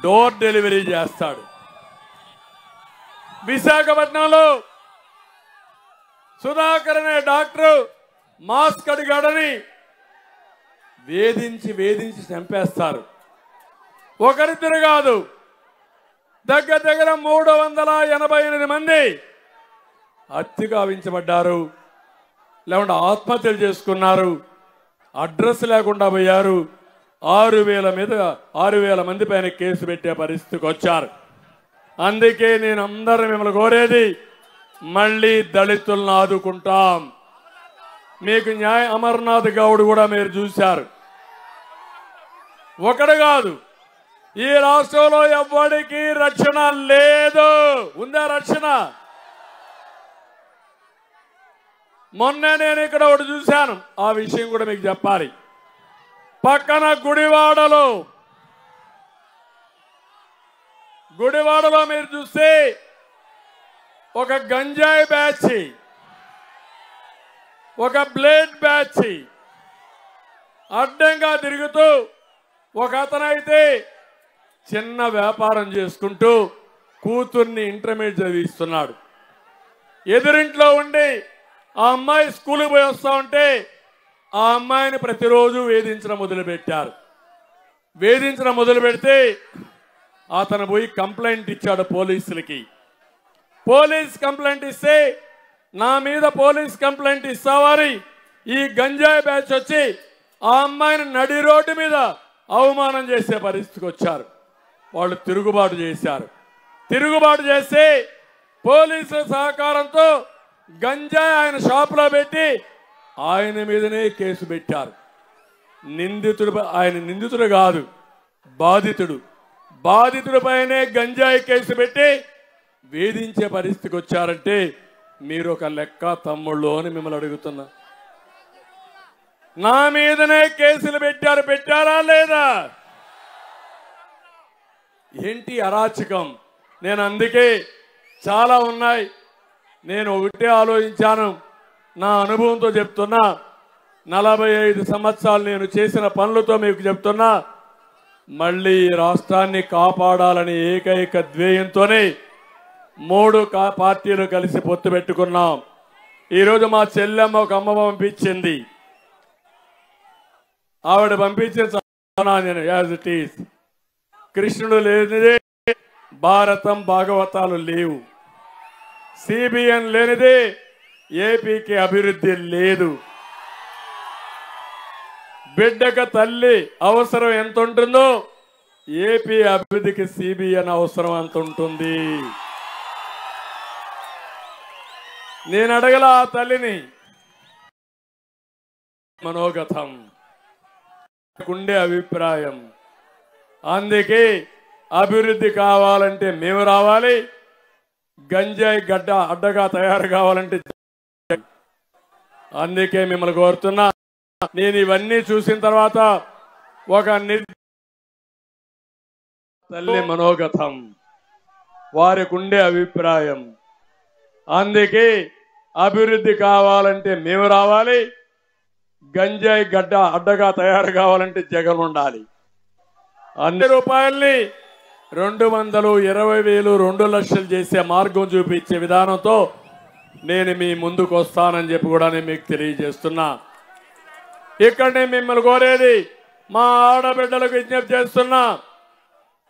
డోర్ డెలివరీ చేస్తాడు. విశాఖపట్నంలో సుధాకర్ అనే డాక్టర్ మాస్క్ అడిగాడని వేధించి చంపేస్తారు. ఒకరిద్దరు కాదు, దగ్గర 388 మంది హత్య గావించబడ్డారు, లేకుంటే ఆత్మహత్యలు చేసుకున్నారు, అడ్రస్ లేకుండా పోయారు. 6,000 మంది పైన కేసు పెట్టే పరిస్థితికి వచ్చారు. అందుకే నేను అందరూ మిమ్మల్ని కోరేది, మళ్ళీ దళితులను ఆదుకుంటాం. మీకు న్యాయ అమర్నాథ్ గౌడ్ కూడా మీరు చూశారు. ఒకడు కాదు, ఈ రాష్ట్రంలో ఎవ్వడికి రక్షణ లేదు. ఉందా రక్షణ? మొన్న నేను ఇక్కడ ఒకటి చూశాను, ఆ విషయం కూడా మీకు చెప్పాలి. పక్కన గుడివాడలో మీరు చూస్తే ఒక గంజాయి బ్యాచ్, ఒక బ్లేడ్ బ్యాచ్ అడ్డంగా తిరుగుతూ, ఒక అతనైతే చిన్న వ్యాపారం చేసుకుంటూ కూతుర్ని ఇంటర్మీడియట్ చదివిస్తున్నాడు. ఎదురింట్లో ఉండి ఆ అమ్మాయి స్కూల్కి పోయి వస్తా ఉంటే ఆ అమ్మాయిని ప్రతిరోజు వేధించడం మొదలుపెట్టారు. వేధించడం మొదలు పెడితే అతను పోయి కంప్లైంట్ ఇచ్చాడు పోలీసులకి. పోలీస్ కంప్లైంట్ ఇస్తే, నా మీద పోలీస్ కంప్లైంట్ ఇస్తావని ఈ గంజాయి బ్యాచ్ వచ్చి ఆ అమ్మాయిని నడి రోడ్డు మీద అవమానం చేసే పరిస్థితికి వచ్చారు. వాళ్ళు తిరుగుబాటు చేశారు. తిరుగుబాటు చేసి పోలీసుల సహకారంతో గంజాయి ఆయన షాపులో పెట్టి ఆయన మీదనే కేసు పెట్టారు. ఆయన నిందితుడు కాదు, బాధితుడు. బాధితుడిపైనే గంజాయి కేసు పెట్టి వేధించే పరిస్థితికి వచ్చారంటే మీరు ఒక లెక్క తమ్ముళ్ళు అని మిమ్మల్ని అడుగుతున్నా. నా మీదనే కేసులు పెట్టారా లేదా? ఏంటి అరాచకం? నేను అందుకే చాలా ఉన్నాయి, నేను ఒకటే ఆలోచించాను, నా అనుభవంతో చెప్తున్నా. 45 సంవత్సరాలు నేను చేసిన పనులతో మీకు చెప్తున్నా. మళ్ళీ ఈ రాష్ట్రాన్ని కాపాడాలని ఏకైక ధ్యేయంతోనే 3 పార్టీలు కలిసి పొత్తు పెట్టుకున్నాం. ఈరోజు మా చెల్లెమ్మ ఒక అమ్మ పంపించింది. ఆవిడ పంపించిన నేను యాజ్ ఇట్ ఈస్, కృష్ణుడు లేనిదే భారతం భాగవతాలు లేవు, సిబిఎన్ లేనిదే ఏపీకి అభివృద్ధి లేదు. బిడ్డకు తల్లి అవసరం ఎంత ఉంటుందో ఏపీ అభివృద్ధికి సిబిఎన్ అవసరం అంత ఉంటుంది. నేను అడగల ఆ తల్లిని, మనోగతం ఉండే అభిప్రాయం. అందుకే అభివృద్ధి కావాలంటే మేము రావాలి, గంజాయి గడ్డ అడ్డగా తయారు కావాలంటే. అందుకే మిమ్మల్ని కోరుతున్నా, నేను ఇవన్నీ చూసిన తర్వాత ఒక తల్లి మనోగతం, వారికి ఉండే అభిప్రాయం. అందుకే అభివృద్ధి కావాలంటే మేము రావాలి, గంజాయి గడ్డ అడ్డగా తయారు కావాలంటే జగన్ ఉండాలి. అన్ని రూపాయల్ని 220,000 2 లక్షలు చేసే మార్గం చూపించే విధానంతో నేను మీ ముందుకు వస్తానని చెప్పి కూడా నేను మీకు తెలియజేస్తున్నా. ఇక్కడ నేను మిమ్మల్ని కోరేది, మా ఆడబిడ్డలకు విజ్ఞప్తి చేస్తున్నా.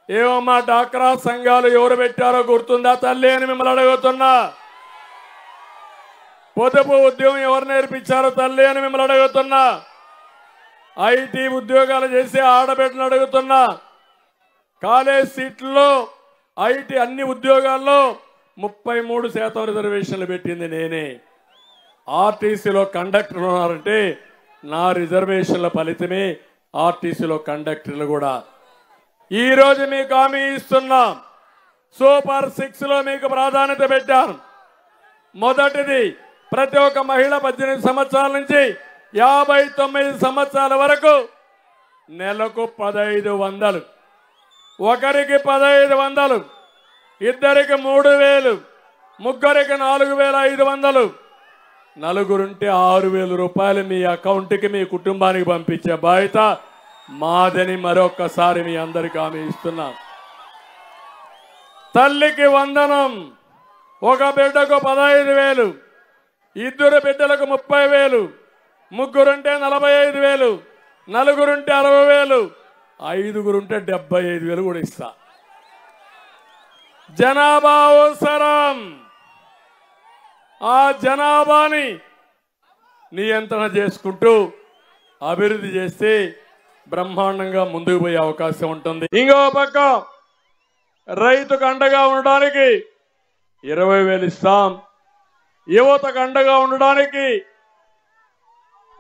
ఏమమ్మా, డాక్రా సంఘాలు ఎవరు పెట్టారో గుర్తుందా తల్లి అని మిమ్మల్ని అడుగుతున్నా. పొదుపు ఉద్యోగం ఎవరు నేర్పించారో తల్లి అని మిమ్మల్ని అడుగుతున్నా. ఐటీ ఉద్యోగాలు చేసే ఆడబిడ్డలు అడుగుతున్నా. కాలేజ్ సీట్లలో ఐటీ అన్ని ఉద్యోగాల్లో 33% రిజర్వేషన్లు పెట్టింది నేనే. ఆర్టీసీలో కండక్టర్లు ఉన్నారంటే నా రిజర్వేషన్ల ఫలితమే ఆర్టీసీలో కండక్టర్లు కూడా. ఈరోజు మీకు హామీ ఇస్తున్నాం, సూపర్ 6లో మీకు ప్రాధాన్యత పెట్టాను. మొదటిది, ప్రతి ఒక్క మహిళ 18 సంవత్సరాల నుంచి 59 సంవత్సరాల వరకు నెలకు 1,500, ఒకరికి 1,500, ఇద్దరికి 3,000, ముగ్గురికి 4,500, నలుగురుంటే 6,000 రూపాయలు మీ అకౌంట్కి మీ కుటుంబానికి పంపించే బాధ్యత మాదని మరొక్కసారి మీ అందరికీ హామీ ఇస్తున్నా. తల్లికి వందనం, ఒక బిడ్డకు 15,000, ఇద్దరు బిడ్డలకు 30,000, ముగ్గురుంటే 45,000, నలుగురుంటే 60,000, ఐదుగురుంటే 75,000 కూడా ఇస్తా. జనాభా అవసరం, ఆ జనాభాని నియంత్రణ చేసుకుంటూ అభివృద్ధి చేస్తే బ్రహ్మాండంగా ముందుకు పోయే అవకాశం ఉంటుంది. ఇంకో పక్క రైతుకు అండగా ఉండడానికి 20,000 ఇస్తాం, యువతకు అండగా ఉండడానికి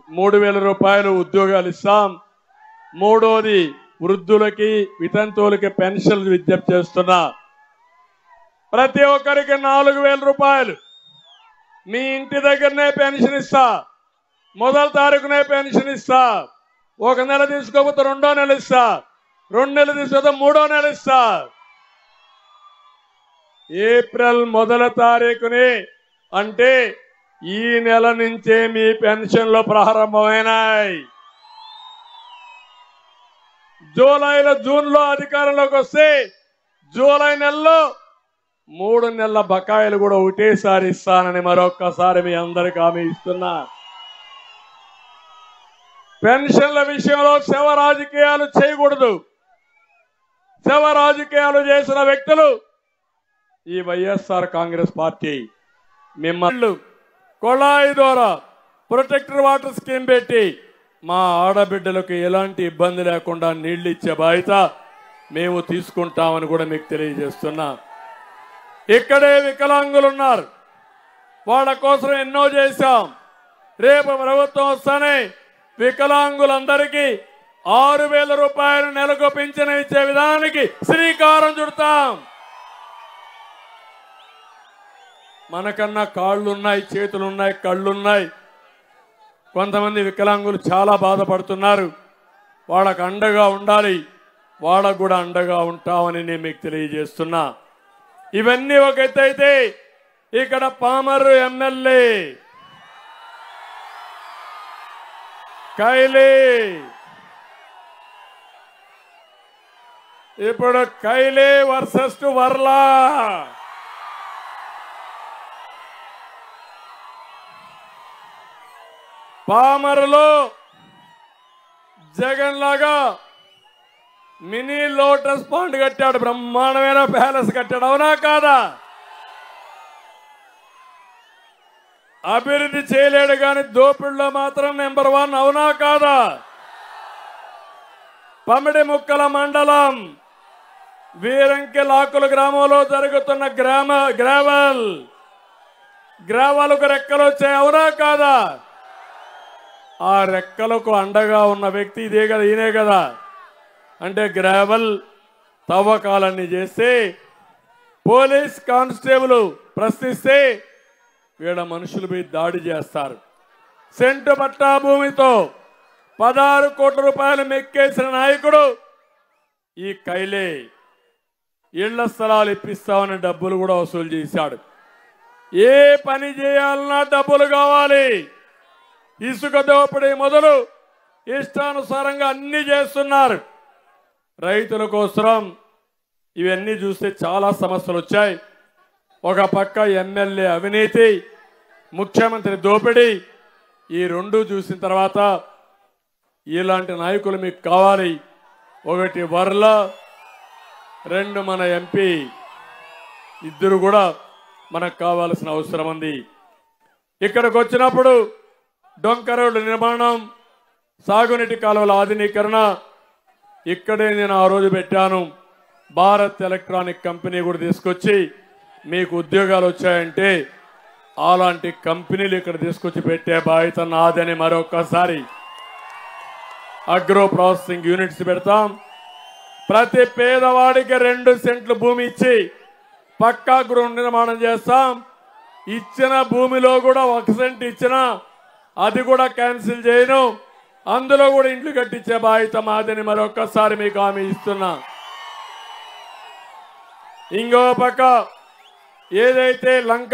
3,000 రూపాయలు ఉద్యోగాలు ఇస్తాం. మూడోది వృద్ధులకి వితంతువులకి పెన్షన్లు విజ్ఞప్తి చేస్తున్నా. ప్రతి ఒక్కరికి 4,000 రూపాయలు మీ ఇంటి దగ్గరనే పెన్షన్ ఇస్తా. మొదటి తారీఖునే పెన్షన్ ఇస్తా. ఒక నెల తీసుకోకపోతే 2వ నెల ఇస్తా. 2 నెలలు తీసుకోకపోతే 3వ నెల ఇస్తా. ఏప్రిల్ 1వ తారీఖుని అంటే ఈ నెల నుంచే మీ పెన్షన్లు ప్రారంభమైనాయి. జూన్లో అధికారంలోకి వస్తే జూలై నెలలో 3 నెలల బకాయిలు కూడా ఒకటేసారి ఇస్తానని మరొక్కసారి మీ అందరికీ హామీ ఇస్తున్నా. పెన్షన్ల విషయంలో శవ రాజకీయాలు చేయకూడదు. శవ రాజకీయాలు చేసిన వ్యక్తులు ఈ వైఎస్ఆర్ కాంగ్రెస్ పార్టీ. మిమ్మల్ని కొళాయి ద్వారా ప్రొటెక్టర్ వాటర్ స్కీమ్ పెట్టి మా ఆడబిడ్డలకు ఎలాంటి ఇబ్బంది లేకుండా నీళ్లు ఇచ్చే బాధ్యత మేము తీసుకుంటామని కూడా మీకు తెలియజేస్తున్నా. ఇక్కడే వికలాంగులు ఉన్నారు, వాళ్ళ కోసం ఎన్నో చేశాం. రేపు ప్రభుత్వం వస్తానే వికలాంగులందరికీ 6,000 రూపాయలు నెలకు పింఛను ఇచ్చే విధానానికి శ్రీకారం చుడతాం. మనకన్నా కాళ్ళున్నాయి, చేతులున్నాయి, కళ్ళున్నాయి. కొంతమంది వికలాంగులు చాలా బాధపడుతున్నారు. వాళ్ళకు అండగా ఉండాలి, వాళ్ళకు కూడా అండగా ఉంటామని నేను మీకు తెలియజేస్తున్నా. ఇవన్నీ ఒక ఎత్తు అయితే ఇక్కడ పామరు ఎమ్మెల్యే కైలే, ఇప్పుడు కైలే వర్సెస్ వర్లా. పామరులో జగన్ లాగా మినీ లోటస్ పాండ్ కట్టాడు, బ్రహ్మాండమైన ప్యాలెస్ కట్టాడు. అవునా కాదా? అభివృద్ధి చేయలేడు కానీ దోపిడిలో మాత్రం నెంబర్ 1. అవునా కాదా? పమిడి ముక్కల మండలం వీరంకి లాకుల గ్రామంలో జరుగుతున్న గ్రావాలకు రెక్కలు వచ్చాయి. అవునా కాదా? ఆ రెక్కలకు అండగా ఉన్న వ్యక్తి ఇదే కదా, ఈయనే కదా. అంటే గ్రావెల్ తవ్వకాలన్నీ చేస్తే పోలీస్ కానిస్టేబుల్ ప్రశ్నిస్తే వీళ్ళ మనుషులపై దాడి చేస్తారు. సెంటు పట్టా భూమితో 16 కోట్ల రూపాయలు మెక్కేసిన నాయకుడు ఈ కైలే. ఇళ్ల స్థలాలు ఇప్పిస్తామని డబ్బులు కూడా వసూలు చేశాడు. ఏ పని చేయాలన్నా డబ్బులు కావాలి. ఇసుక దోపిడీ మొదలు ఇష్టానుసారంగా అన్ని చేస్తున్నారు. రైతుల కోసం ఇవన్నీ చూస్తే చాలా సమస్యలు వచ్చాయి. ఒక పక్క ఎమ్మెల్యే అవినీతి, ముఖ్యమంత్రి దోపిడీ, ఈ రెండు చూసిన తర్వాత ఇలాంటి నాయకులు మీకు కావాలి. ఒకటి వర్ల, 2 మన ఎంపీ, ఇద్దరు కూడా మనకు కావాల్సిన అవసరం ఉంది. ఇక్కడికి వచ్చినప్పుడు డొంక రోడ్డు నిర్మాణం, సాగునీటి కాలువల ఆధునీకరణ ఇక్కడే నేను ఆ రోజు పెట్టాను. భారత్ ఎలక్ట్రానిక్ కంపెనీ కూడా తీసుకొచ్చి మీకు ఉద్యోగాలు వచ్చాయంటే అలాంటి కంపెనీలు ఇక్కడ తీసుకొచ్చి పెట్టే బాధ్యత నాదని మరొకసారి అగ్రో ప్రాసెసింగ్ యూనిట్స్ పెడతాం. ప్రతి పేదవాడికి 2 సెంట్లు భూమి ఇచ్చి పక్కా గృహ నిర్మాణం చేస్తాం. ఇచ్చిన భూమిలో కూడా 1 సెంట్ ఇచ్చినా అది కూడా క్యాన్సిల్ చేయను. అందులో కూడా ఇండ్లు కట్టించే బాధ్యత మాదని మరొకసారి మీకు హామీ ఇస్తున్నా. ఇంకో పక్క ఏదైతే లంక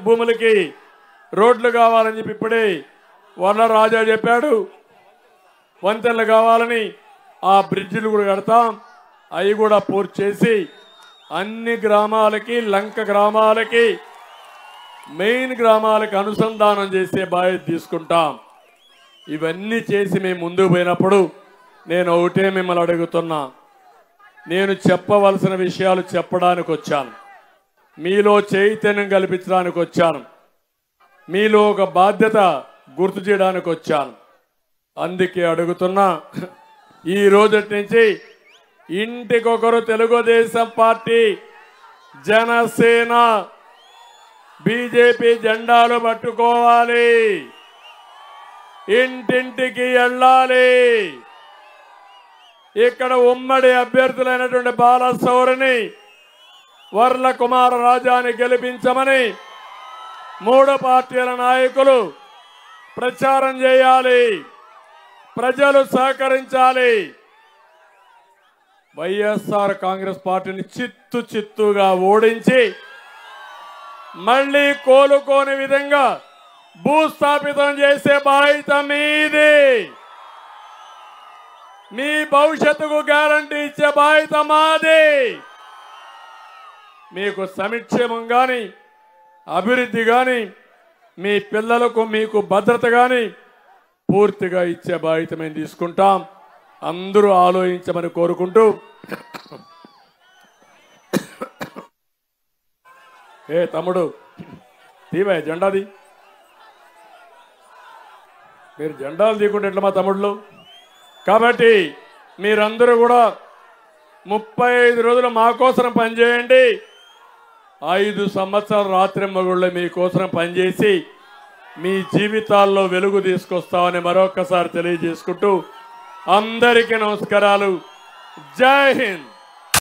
భూములకి రోడ్లు కావాలని చెప్పి ఇప్పుడే వర్ల రాజా చెప్పాడు, వంతెనలు కావాలని ఆ బ్రిడ్జిలు కూడా కడతాం. అవి కూడా పూర్తి చేసి అన్ని గ్రామాలకి, లంక గ్రామాలకి, మెయిన్ గ్రామాలకు అనుసంధానం చేసే బాధ్యత తీసుకుంటాం. ఇవన్నీ చేసి మేము ముందుకు పోయినప్పుడు నేను ఒకటే మిమ్మల్ని అడుగుతున్నా. నేను చెప్పవలసిన విషయాలు చెప్పడానికి వచ్చాను, మీలో చైతన్యం కల్పించడానికి వచ్చాను, మీలో ఒక బాధ్యత గుర్తు చేయడానికి వచ్చాను. అందుకే అడుగుతున్నా, ఈ రోజటి నుంచి ఇంటికొకరు తెలుగుదేశం పార్టీ, జనసేన, బీజేపీ జెండాలు పట్టుకోవాలి, ఇంటింటికి వెళ్ళాలి. ఇక్కడ ఉమ్మడి అభ్యర్థులైనటువంటి బాలశౌరిని వర్ల కుమార రాజాని గెలిపించమని 3 పార్టీల నాయకులు ప్రచారం చేయాలి. ప్రజలు సహకరించాలి. వైఎస్ఆర్ కాంగ్రెస్ పార్టీని చిత్తుగా ఓడించి మళ్ళీ కోలుకోని విధంగా భూస్థాపితం చేసే బాధ్యత మీది. మీ భవిష్యత్తుకు గ్యారంటీ ఇచ్చే బాధ్యత మాది. మీకు సంక్షేమం కానీ అభివృద్ధి కానీ మీ పిల్లలకు మీకు భద్రత కానీ పూర్తిగా ఇచ్చే బాధ్యత మేము తీసుకుంటాం. అందరూ ఆలోచించమని కోరుకుంటూ తమ్ముడు తీవే జెండాది. మీరు జెండాలు తీయకుంటే ఎట్లా మా తమ్ముళ్ళు? కాబట్టి మీరందరూ కూడా 35 రోజులు మా కోసం పనిచేయండి. 5 సంవత్సరాలు రాత్రింబగుళ్ళ మీకోసం పనిచేసి మీ జీవితాల్లో వెలుగు తీసుకొస్తామని మరొకసారి తెలియజేసుకుంటూ అందరికీ నమస్కారాలు. జై హింద్.